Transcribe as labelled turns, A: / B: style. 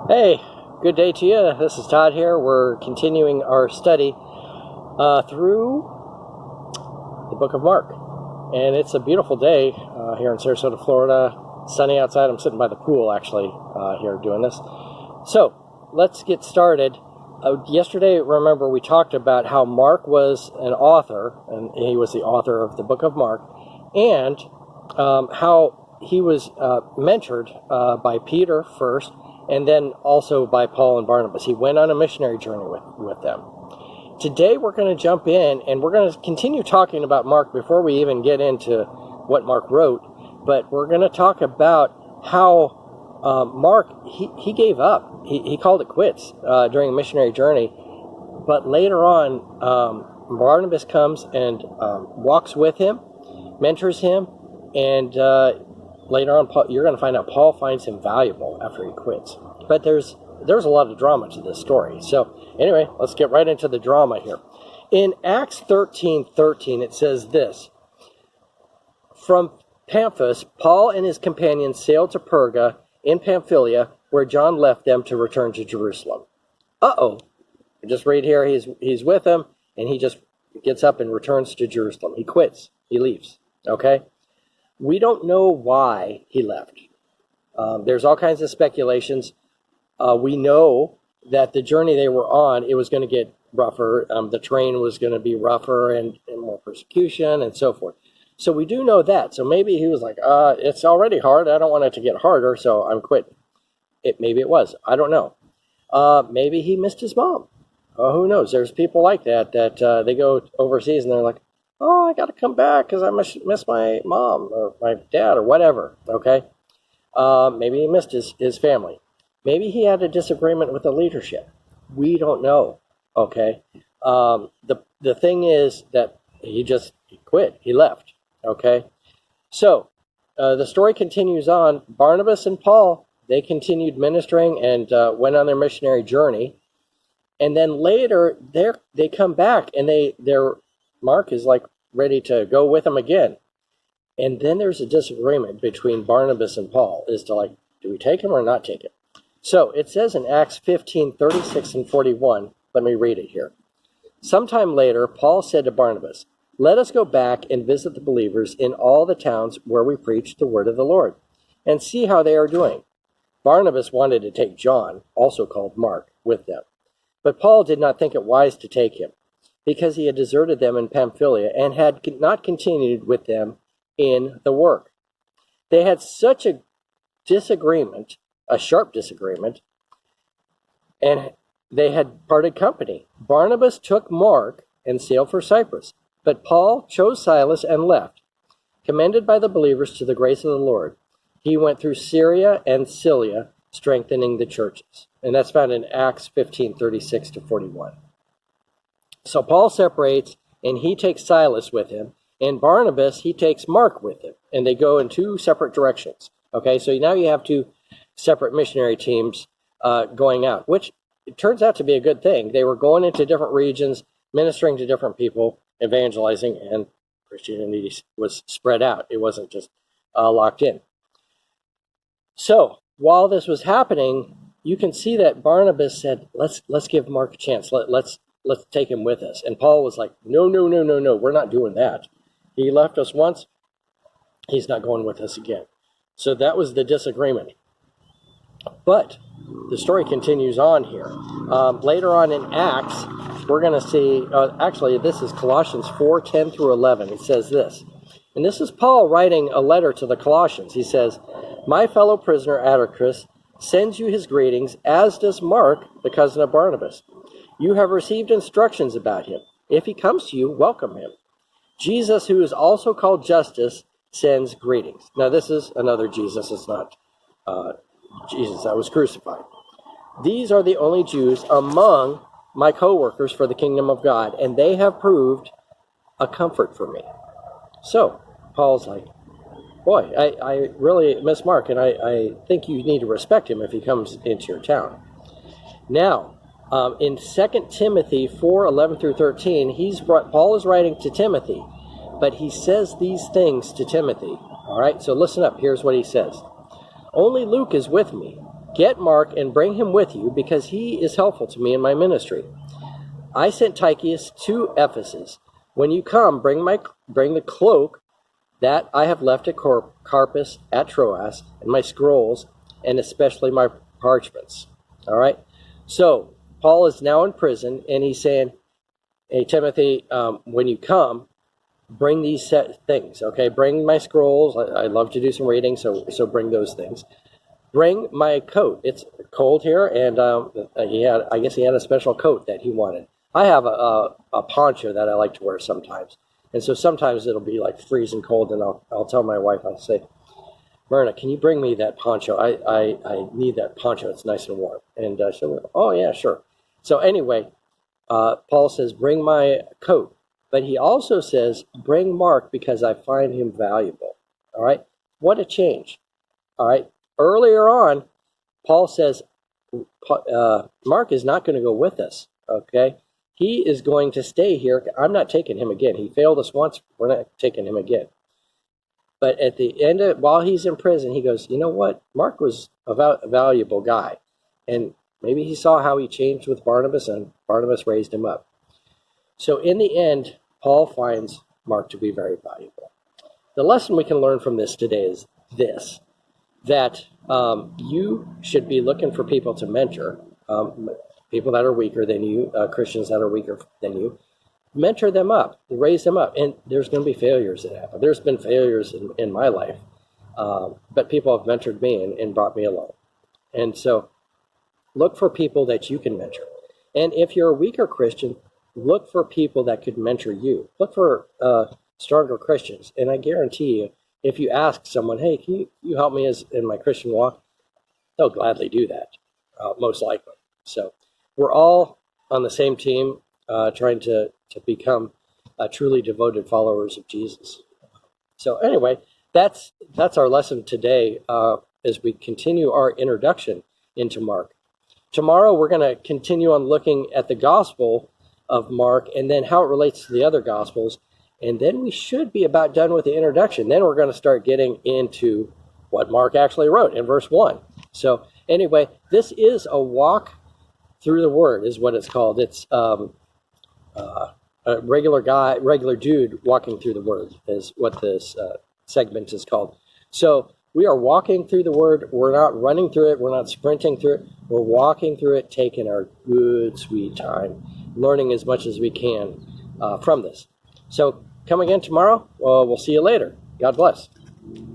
A: Hey, good day to you. This is Todd here. We're continuing our study through the book of Mark. And it's a beautiful day here in Sarasota, Florida. Sunny outside. I'm sitting by the pool, actually, here doing this. So, let's get started. Yesterday, remember, we talked about how Mark was an author, and he was the author of the book of Mark, and how he was mentored by Peter first, and then also by Paul and Barnabas. He went on a missionary journey with them. Today we're going to jump in and we're going to continue talking about Mark before we even get into what Mark wrote. But we're going to talk about how Mark, he gave up. He called it quits during a missionary journey. But later on, Barnabas comes and walks with him, mentors him, and later on, you're going to find out Paul finds him valuable after he quits. But there's a lot of drama to this story. So anyway, let's get right into the drama here. In Acts 13:13, it says this: From Paphos, Paul and his companions sailed to Perga in Pamphylia, where John left them to return to Jerusalem. Just read here, he's with them, and he just gets up and returns to Jerusalem. He quits. He leaves. Okay? We don't know why he left. There's all kinds of speculations. We know that the journey they were on, it was going to get rougher. The terrain was going to be rougher and more persecution and so forth. So we do know that. So maybe he was like, it's already hard. I don't want it to get harder, so I'm quitting. Maybe it was. I don't know. Maybe he missed his mom. Who knows? There's people like that they go overseas and they're like, I got to come back because I miss my mom or my dad or whatever, okay? Maybe he missed his family. Maybe he had a disagreement with the leadership. We don't know, okay? The thing is that he quit. He left, okay? So the story continues on. Barnabas and Paul, they continued ministering and went on their missionary journey. And then later, they come back and they're Mark is like ready to go with him again. And then there's a disagreement between Barnabas and Paul as to like, do we take him or not take him? So it says in Acts 15:36 and 41, let me read it here. Sometime later, Paul said to Barnabas, let us go back and visit the believers in all the towns where we preach the word of the Lord and see how they are doing. Barnabas wanted to take John, also called Mark, with them. But Paul did not think it wise to take him, because he had deserted them in Pamphylia and had not continued with them in the work. They had such a disagreement, a sharp disagreement, and they had parted company. Barnabas took Mark and sailed for Cyprus, but Paul chose Silas and left. Commended by the believers to the grace of the Lord, he went through Syria and Cilicia, strengthening the churches. And that's found in Acts 15:36 to 41. So Paul separates, and he takes Silas with him, and Barnabas, he takes Mark with him, and they go in two separate directions. Okay, so now you have two separate missionary teams going out, which it turns out to be a good thing. They were going into different regions, ministering to different people, evangelizing, and Christianity was spread out. It wasn't just locked in. So while this was happening, you can see that Barnabas said, let's give Mark a chance. Let's take him with us. And Paul was like, no, we're not doing that. He left us once. He's not going with us again. So that was the disagreement. But the story continues on here. Later on in Acts, we're going to see, actually, this is Colossians 4:10 through 11. It says this. And this is Paul writing a letter to the Colossians. He says, my fellow prisoner Atticus sends you his greetings, as does Mark, the cousin of Barnabas. You have received instructions about him. If he comes to you, welcome him. Jesus, who is also called Justus, sends greetings. Now, this is another Jesus. It's not Jesus that was crucified. These are the only Jews among my co-workers for the kingdom of God, and they have proved a comfort for me. So, Paul's like, boy, I really miss Mark, and I think you need to respect him if he comes into your town. Now, in 2 Timothy 4:11 through 13, Paul is writing to Timothy, but he says these things to Timothy. All right, so listen up. Here's what he says. Only Luke is with me. Get Mark and bring him with you, because he is helpful to me in my ministry. I sent Tychicus to Ephesus. When you come, bring the cloak that I have left at Carpus at Troas, and my scrolls, and especially my parchments. All right? So, Paul is now in prison, and he's saying, hey, Timothy, when you come, bring these things, okay? Bring my scrolls. I love to do some reading, so bring those things. Bring my coat. It's cold here, and I guess he had a special coat that he wanted. I have a poncho that I like to wear sometimes, and so sometimes it'll be like freezing cold, and I'll tell my wife, I'll say, Myrna, can you bring me that poncho? I need that poncho. It's nice and warm. And she'll go, oh, yeah, sure. So anyway, Paul says, bring my coat. But he also says, bring Mark, because I find him valuable. All right? What a change. All right? Earlier on, Paul says, Mark is not going to go with us. Okay? He is going to stay here. I'm not taking him again. He failed us once. We're not taking him again. But at the end of, while he's in prison, he goes, you know what? Mark was a valuable guy. And maybe he saw how he changed with Barnabas, and Barnabas raised him up. So in the end, Paul finds Mark to be very valuable. The lesson we can learn from this today is this, that you should be looking for people to mentor, people that are weaker than you, Christians that are weaker than you. Mentor them up, raise them up. And there's going to be failures that happen. There's been failures in my life, but people have mentored me and brought me along. And so look for people that you can mentor. And if you're a weaker Christian, look for people that could mentor you. Look for stronger Christians. And I guarantee you, if you ask someone, hey, can you help me in my Christian walk? They'll gladly do that, most likely. So we're all on the same team, trying to become truly devoted followers of Jesus. So anyway, that's our lesson today as we continue our introduction into Mark. Tomorrow we're going to continue on looking at the Gospel of Mark and then how it relates to the other Gospels. And then we should be about done with the introduction. Then we're going to start getting into what Mark actually wrote in verse 1. So anyway, this is a walk through the Word is what it's called. It's a regular dude walking through the Word is what this segment is called. So we are walking through the Word. We're not running through it. We're not sprinting through it. We're walking through it, taking our good, sweet time, learning as much as we can from this. So come again tomorrow. We'll see you later. God bless.